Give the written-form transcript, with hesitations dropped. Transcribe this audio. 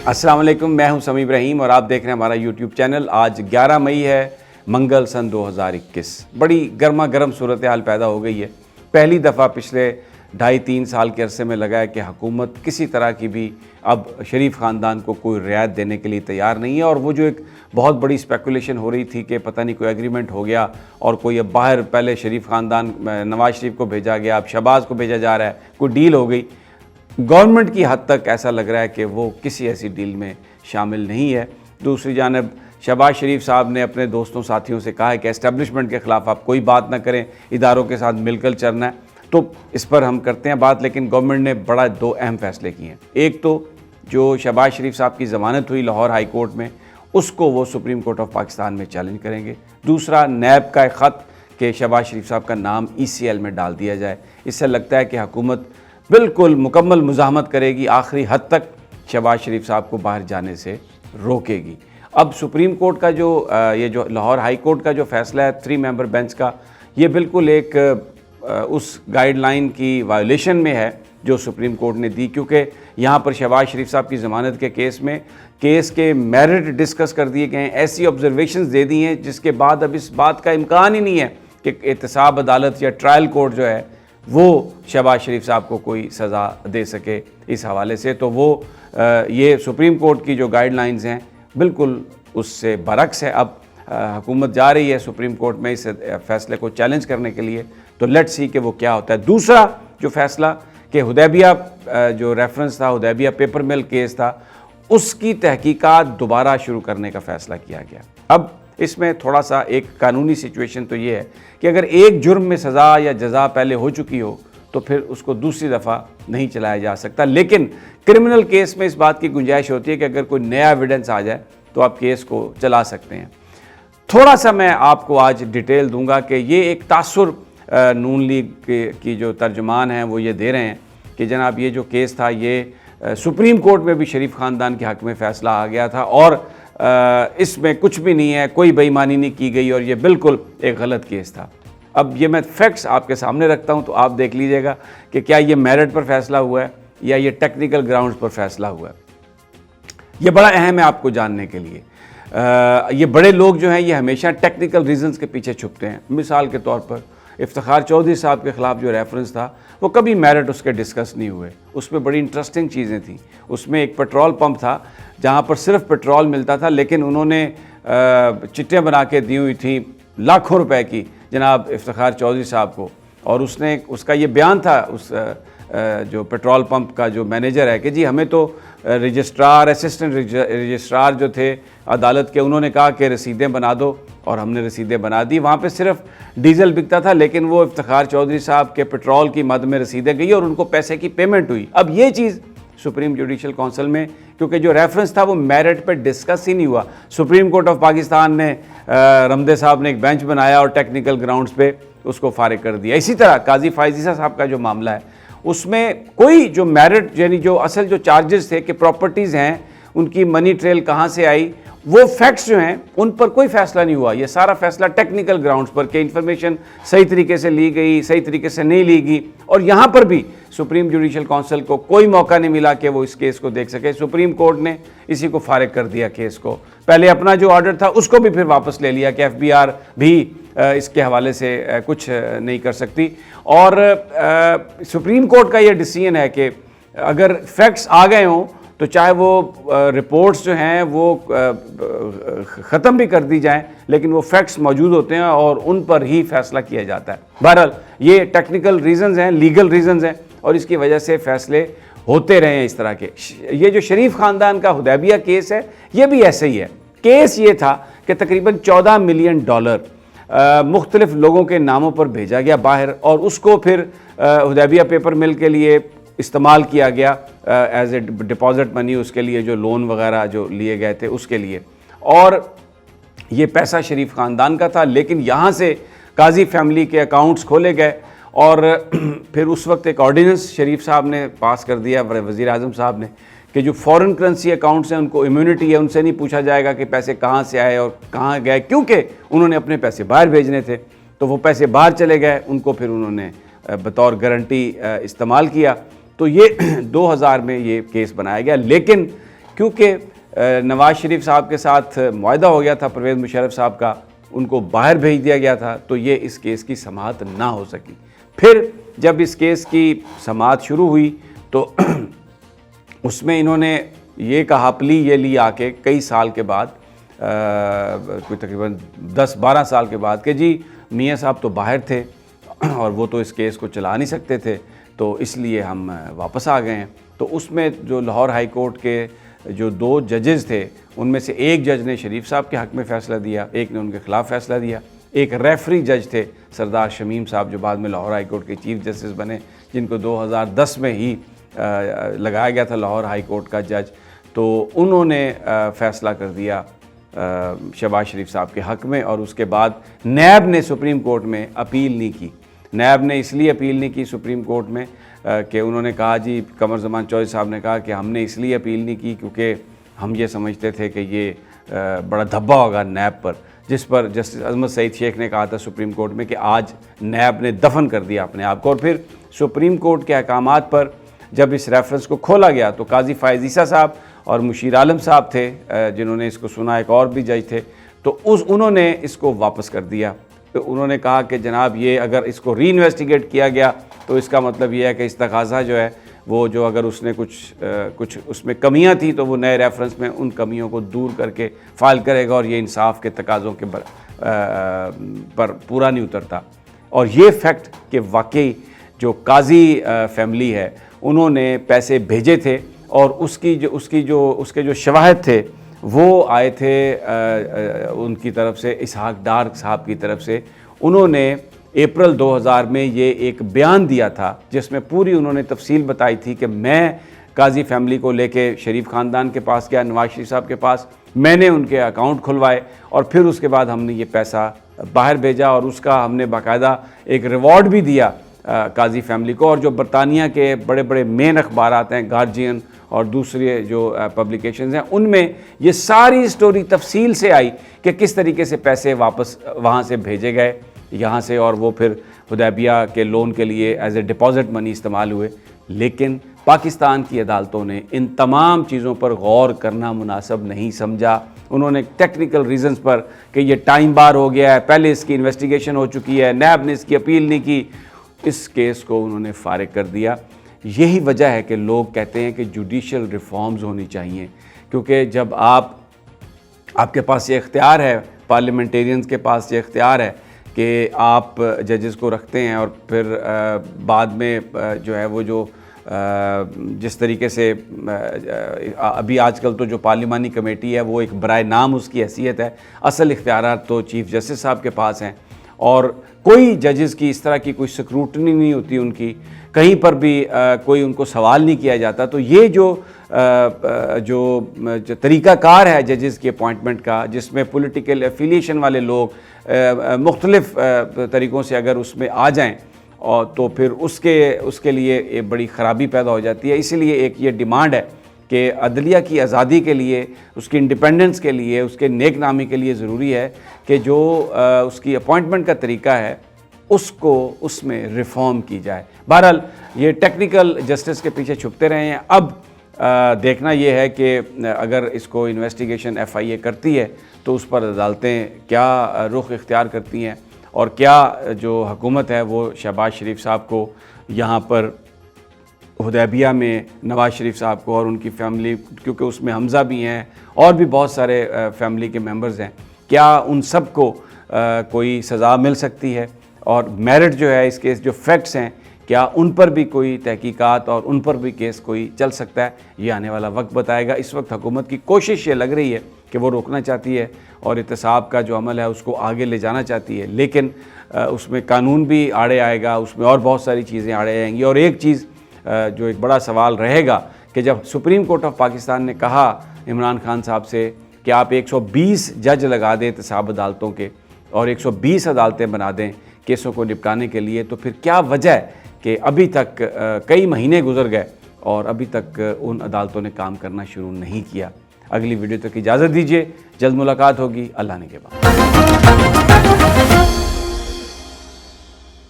अस्सलाम वालेकुम, मैं हूं समी इब्राहिम और आप देख रहे हैं हमारा यूट्यूब चैनल। आज 11 मई है, मंगल सन 2021। बड़ी गर्मा गर्म सूरत हाल पैदा हो गई है। पहली दफ़ा पिछले 2.5-3 साल के अरसे में लगा है कि हुकूमत किसी तरह की भी अब शरीफ ख़ानदान को कोई रियायत देने के लिए तैयार नहीं है। और वो जो एक बहुत बड़ी स्पेकुलेशन हो रही थी कि पता नहीं कोई एग्रीमेंट हो गया और कोई अब बाहर, पहले शरीफ ख़ानदान नवाज शरीफ को भेजा गया, अब शहबाज को भेजा जा रहा है, कोई डील हो गई। गवर्नमेंट की हद तक ऐसा लग रहा है कि वो किसी ऐसी डील में शामिल नहीं है। दूसरी जानब शहबाज शरीफ साहब ने अपने दोस्तों साथियों से कहा है कि एस्टेब्लिशमेंट के ख़िलाफ़ आप कोई बात ना करें, इदारों के साथ मिलकर चलना है। तो इस पर हम करते हैं बात, लेकिन गवर्नमेंट ने बड़ा 2 अहम फ़ैसले किए हैं। एक तो जो शहबाज शरीफ साहब की ज़मानत हुई लाहौर हाई कोर्ट में, उसको वो सुप्रीम कोर्ट ऑफ पाकिस्तान में चैलेंज करेंगे। दूसरा, नैब का एक ख़त कि शहबाज शरीफ साहब का नाम ECL में डाल दिया जाए। इससे लगता है कि हुकूमत बिल्कुल मुकम्मल मुज़ाहमत करेगी, आखिरी हद तक शहबाज शरीफ साहब को बाहर जाने से रोकेगी। अब सुप्रीम कोर्ट का ये जो लाहौर हाई कोर्ट का जो फ़ैसला है 3 मेंबर बेंच का, ये बिल्कुल एक उस गाइडलाइन की वायोलेशन में है जो सुप्रीम कोर्ट ने दी, क्योंकि यहाँ पर शहबाज शरीफ साहब की ज़मानत के केस के मेरिट डिस्कस कर दिए गए हैं, ऐसी ऑब्जर्वेशंस दे दी हैं जिसके बाद अब इस बात का इम्कान ही नहीं है कि एहतसाब अदालत या ट्रायल कोर्ट जो है वो शहबाज शरीफ साहब को कोई सज़ा दे सके। इस हवाले से तो वो ये सुप्रीम कोर्ट की जो गाइडलाइंस हैं बिल्कुल उससे बरक्स है। अब हुकूमत जा रही है सुप्रीम कोर्ट में इस फैसले को चैलेंज करने के लिए, तो लेट्स सी कि वो क्या होता है। दूसरा जो फैसला कि हुदैबिया जो रेफरेंस था, हुदैबिया पेपर मिल केस था, उसकी तहकीकात दोबारा शुरू करने का फ़ैसला किया गया। अब इसमें थोड़ा सा एक कानूनी सिचुएशन तो ये है कि अगर एक जुर्म में सज़ा या जज़ा पहले हो चुकी हो तो फिर उसको दूसरी दफ़ा नहीं चलाया जा सकता। लेकिन क्रिमिनल केस में इस बात की गुंजाइश होती है कि अगर कोई नया एविडेंस आ जाए तो आप केस को चला सकते हैं। थोड़ा सा मैं आपको आज डिटेल दूंगा कि ये एक तासुर नून लीग की जो तर्जुमान हैं वो ये दे रहे हैं कि जनाब ये जो केस था ये सुप्रीम कोर्ट में भी शरीफ ख़ानदान के हक़ में फ़ैसला आ गया था और इसमें कुछ भी नहीं है, कोई बेईमानी नहीं की गई और ये बिल्कुल एक गलत केस था। अब ये मैं फैक्ट्स आपके सामने रखता हूँ तो आप देख लीजिएगा कि क्या ये मेरिट पर फैसला हुआ है या ये टेक्निकल ग्राउंड्स पर फैसला हुआ है। ये बड़ा अहम है आपको जानने के लिए। ये बड़े लोग जो हैं ये हमेशा टेक्निकल रीजंस के पीछे छुपते हैं। मिसाल के तौर पर इफ्तिखार चौधरी साहब के ख़िलाफ़ जो रेफरेंस था वो कभी मेरिट उसके डिस्कस नहीं हुए। उसमें बड़ी इंटरेस्टिंग चीज़ें थी। उसमें एक पेट्रोल पंप था जहाँ पर सिर्फ पेट्रोल मिलता था, लेकिन उन्होंने चिट्ठियाँ बना के दी हुई थी लाखों रुपए की जनाब इफ्तिखार चौधरी साहब को। और उसका ये बयान था उस जो पेट्रोल पंप का जो मैनेजर है कि जी हमें तो रजिस्ट्रार, असिस्टेंट रजिस्ट्रार जो थे अदालत के, उन्होंने कहा कि रसीदें बना दो और हमने रसीदें बना दी। वहाँ पे सिर्फ डीजल बिकता था, लेकिन वो इफ्तिखार चौधरी साहब के पेट्रोल की मद में रसीदें गई और उनको पैसे की पेमेंट हुई। अब ये चीज़ सुप्रीम जुडिशल काउंसिल में, क्योंकि जो रेफरेंस था वो मेरिट पे डिस्कस ही नहीं हुआ, सुप्रीम कोर्ट ऑफ पाकिस्तान ने रमदे साहब ने एक बेंच बनाया और टेक्निकल ग्राउंड्स पे उसको फारिग कर दिया। इसी तरह काजी फायजीसा साहब का जो मामला है उसमें कोई जो मेरिट यानी जो असल जो चार्जेस थे कि प्रॉपर्टीज़ हैं उनकी मनी ट्रेल कहाँ से आई, वो फैक्ट्स जो हैं उन पर कोई फ़ैसला नहीं हुआ। ये सारा फ़ैसला टेक्निकल ग्राउंड्स पर कि इंफॉर्मेशन सही तरीके से ली गई, सही तरीके से नहीं ली गई। और यहाँ पर भी सुप्रीम जुडिशल काउंसिल को कोई मौका नहीं मिला कि वो इस केस को देख सके। सुप्रीम कोर्ट ने इसी को फारिग कर दिया केस को। पहले अपना जो ऑर्डर था उसको भी फिर वापस ले लिया कि FBR भी इसके हवाले से कुछ नहीं कर सकती। और सुप्रीम कोर्ट का ये डिसीजन है कि अगर फैक्ट्स आ गए हों तो चाहे वो रिपोर्ट्स जो हैं वो ख़त्म भी कर दी जाएं, लेकिन वो फैक्ट्स मौजूद होते हैं और उन पर ही फैसला किया जाता है। बहरहाल ये टेक्निकल रीजंस हैं, लीगल रीजंस हैं और इसकी वजह से फ़ैसले होते रहे हैं इस तरह के। ये जो शरीफ ख़ानदान का हुदैबिया केस है ये भी ऐसे ही है। केस ये था कि तकरीबन $14 मिलियन मुख्तलिफ लोगों के नामों पर भेजा गया बाहर और उसको फिर हुदैबिया पेपर मिल के लिए इस्तेमाल किया गया एज ए डिपॉजिट मनी, उसके लिए जो लोन वगैरह जो लिए गए थे उसके लिए। और ये पैसा शरीफ ख़ानदान का था, लेकिन यहाँ से काजी फैमिली के अकाउंट्स खोले गए और फिर उस वक्त एक ऑर्डिनेंस शरीफ साहब ने पास कर दिया, वज़ीर आज़म साहब ने, कि जो फॉरेन करेंसी अकाउंट्स हैं उनको इम्यूनिटी है, उनसे नहीं पूछा जाएगा कि पैसे कहाँ से आए और कहाँ गए, क्योंकि उन्होंने अपने पैसे बाहर भेजने थे। तो वो पैसे बाहर चले गए, उनको फिर उन्होंने बतौर गारंटी इस्तेमाल किया। तो ये 2000 में ये केस बनाया गया। लेकिन क्योंकि नवाज़ शरीफ साहब के साथ मुआहदा हो गया था परवेज़ मुशर्रफ साहब का, उनको बाहर भेज दिया गया था, तो ये इस केस की समाअत ना हो सकी। फिर जब इस केस की समाअत शुरू हुई तो उसमें इन्होंने ये कहा, प्ली ये ली आके कई साल के बाद, कोई तकरीबन 10-12 साल के बाद, कि जी मियाँ साहब तो बाहर थे और वो तो इस केस को चला नहीं सकते थे, तो इसलिए हम वापस आ गए हैं। तो उसमें जो लाहौर हाई कोर्ट के जो 2 जजेस थे, उनमें से एक जज ने शरीफ साहब के हक़ में फ़ैसला दिया, एक ने उनके ख़िलाफ़ फ़ैसला दिया। एक रेफरी जज थे सरदार शमीम साहब, जो बाद में लाहौर हाई कोर्ट के चीफ जस्टिस बने, जिनको 2010 में ही लगाया गया था लाहौर हाई कोर्ट का जज। तो उन्होंने फ़ैसला कर दिया शहबाज शरीफ साहब के हक़ में, और उसके बाद नैब ने सुप्रीम कोर्ट में अपील नहीं की। नैब ने इसलिए अपील नहीं की सुप्रीम कोर्ट में कि उन्होंने कहा, जी कमर ज़मान चौधरी साहब ने कहा कि हमने इसलिए अपील नहीं की क्योंकि हम ये समझते थे कि ये बड़ा धब्बा होगा नैब पर, जिस पर जस्टिस अजमत सईद शेख ने कहा था सुप्रीम कोर्ट में कि आज नैब ने दफन कर दिया अपने आप को। और फिर सुप्रीम कोर्ट के अहकामात पर जब इस रेफरेंस को खोला गया तो काजी फ़ायज़ ईसा साहब और मुशीर आलम साहब थे जिन्होंने इसको सुना, एक और भी जज थे, तो उन्होंने इसको वापस कर दिया। तो उन्होंने कहा कि जनाब ये अगर इसको री इन्वेस्टिगेट किया गया तो इसका मतलब ये है कि इस्तग़ासा जो है वो, जो अगर उसने कुछ उसमें कमियां थी तो वो नए रेफरेंस में उन कमियों को दूर करके फ़ाइल करेगा, और ये इंसाफ के तकाज़ों के पर पूरा नहीं उतरता। और ये फैक्ट कि वाकई जो काजी फैमिली है उन्होंने पैसे भेजे थे, और उसके जो शवाहिद थे वो आए थे उनकी तरफ से, इसहाक डार साहब की तरफ से। उन्होंने अप्रैल 2000 में ये एक बयान दिया था जिसमें पूरी उन्होंने तफसील बताई थी कि मैं काजी फैमिली को लेके शरीफ ख़ानदान के पास गया, नवाज़ शरीफ साहब के पास, मैंने उनके अकाउंट खुलवाए, और फिर उसके बाद हमने ये पैसा बाहर भेजा, और उसका हमने बाकायदा एक रिवॉर्ड भी दिया काजी फैमिली को। और जो बरतानिया के बड़े बड़े मेन अखबारात हैं, गार्जियन और दूसरे जो पब्लिकेशंस हैं, उनमें ये सारी स्टोरी तफसील से आई कि किस तरीके से पैसे वापस वहाँ से भेजे गए यहाँ से, और वो फिर हुदैबिया के लोन के लिए एज ए डिपॉजिट मनी इस्तेमाल हुए। लेकिन पाकिस्तान की अदालतों ने इन तमाम चीज़ों पर गौर करना मुनासिब नहीं समझा। उन्होंने टेक्निकल रीज़न्स पर कि ये टाइम बार हो गया है, पहले इसकी इन्वेस्टिगेशन हो चुकी है, नैब ने इसकी अपील नहीं की, इस केस को उन्होंने फारिग कर दिया। यही वजह है कि लोग कहते हैं कि जुडिशल रिफॉर्म्स होनी चाहिए, क्योंकि जब आपके पास ये इख्तियार है, पार्लियामेंटेरियंस के पास ये इख्तियार है कि आप जजेस को रखते हैं और फिर बाद में जो है वो जो जिस तरीके से अभी आजकल तो जो पार्लिमानी कमेटी है वो एक बराए नाम उसकी हैसियत है, असल इख्तियार तो चीफ़ जस्टिस साहब के पास हैं, और कोई जजेस की इस तरह की कोई स्क्रूटनी नहीं होती उनकी, कहीं पर भी कोई उनको सवाल नहीं किया जाता। तो ये जो तरीक़ाकार है जजेस की अपॉइंटमेंट का, जिसमें पॉलिटिकल एफिलिएशन वाले लोग मुख्तलिफ़ तरीक़ों से अगर उसमें आ जाएं, और तो फिर उसके लिए एक बड़ी ख़राबी पैदा हो जाती है। इसीलिए एक ये डिमांड है कि अदलिया की आज़ादी के लिए, उसकी इंडिपेंडेंस के लिए, उसके नेक नामी के लिए ज़रूरी है कि जो उसकी अपॉइंटमेंट का तरीका है उसको उसमें रिफ़ॉर्म की जाए। बहरहाल ये टेक्निकल जस्टिस के पीछे छुपते रहे हैं। अब देखना ये है कि अगर इसको इन्वेस्टिगेशन FIA करती है तो उस पर अदालतें क्या रुख इख्तियार करती हैं, और क्या जो हुकूमत है वो शहबाज शरीफ साहब को यहाँ पर हुदैबिया में नवाज़ शरीफ साहब को और उनकी फ़ैमिली, क्योंकि उसमें हमज़ा भी हैं और भी बहुत सारे फैमिली के मेंबर्स हैं, क्या उन सब को कोई सज़ा मिल सकती है, और मेरिट जो है इस केस जो फैक्ट्स हैं क्या उन पर भी कोई तहकीकात और उन पर भी केस कोई चल सकता है, ये आने वाला वक्त बताएगा। इस वक्त हुकूमत की कोशिश ये लग रही है कि वो रोकना चाहती है और एहतसाब का जो अमल है उसको आगे ले जाना चाहती है, लेकिन उसमें कानून भी आड़े आएगा, उसमें और बहुत सारी चीज़ें आड़े आएंगी। और एक चीज़ जो एक बड़ा सवाल रहेगा कि जब सुप्रीम कोर्ट ऑफ पाकिस्तान ने कहा इमरान खान साहब से कि आप 120 जज लगा दें एहतसाब अदालतों के और 120 अदालतें बना दें केसों को निपटाने के लिए, तो फिर क्या वजह है कि अभी तक कई महीने गुजर गए और अभी तक उन अदालतों ने काम करना शुरू नहीं किया। अगली वीडियो तक इजाज़त दीजिए, जल्द मुलाकात होगी, अल्लाह ने के बाद।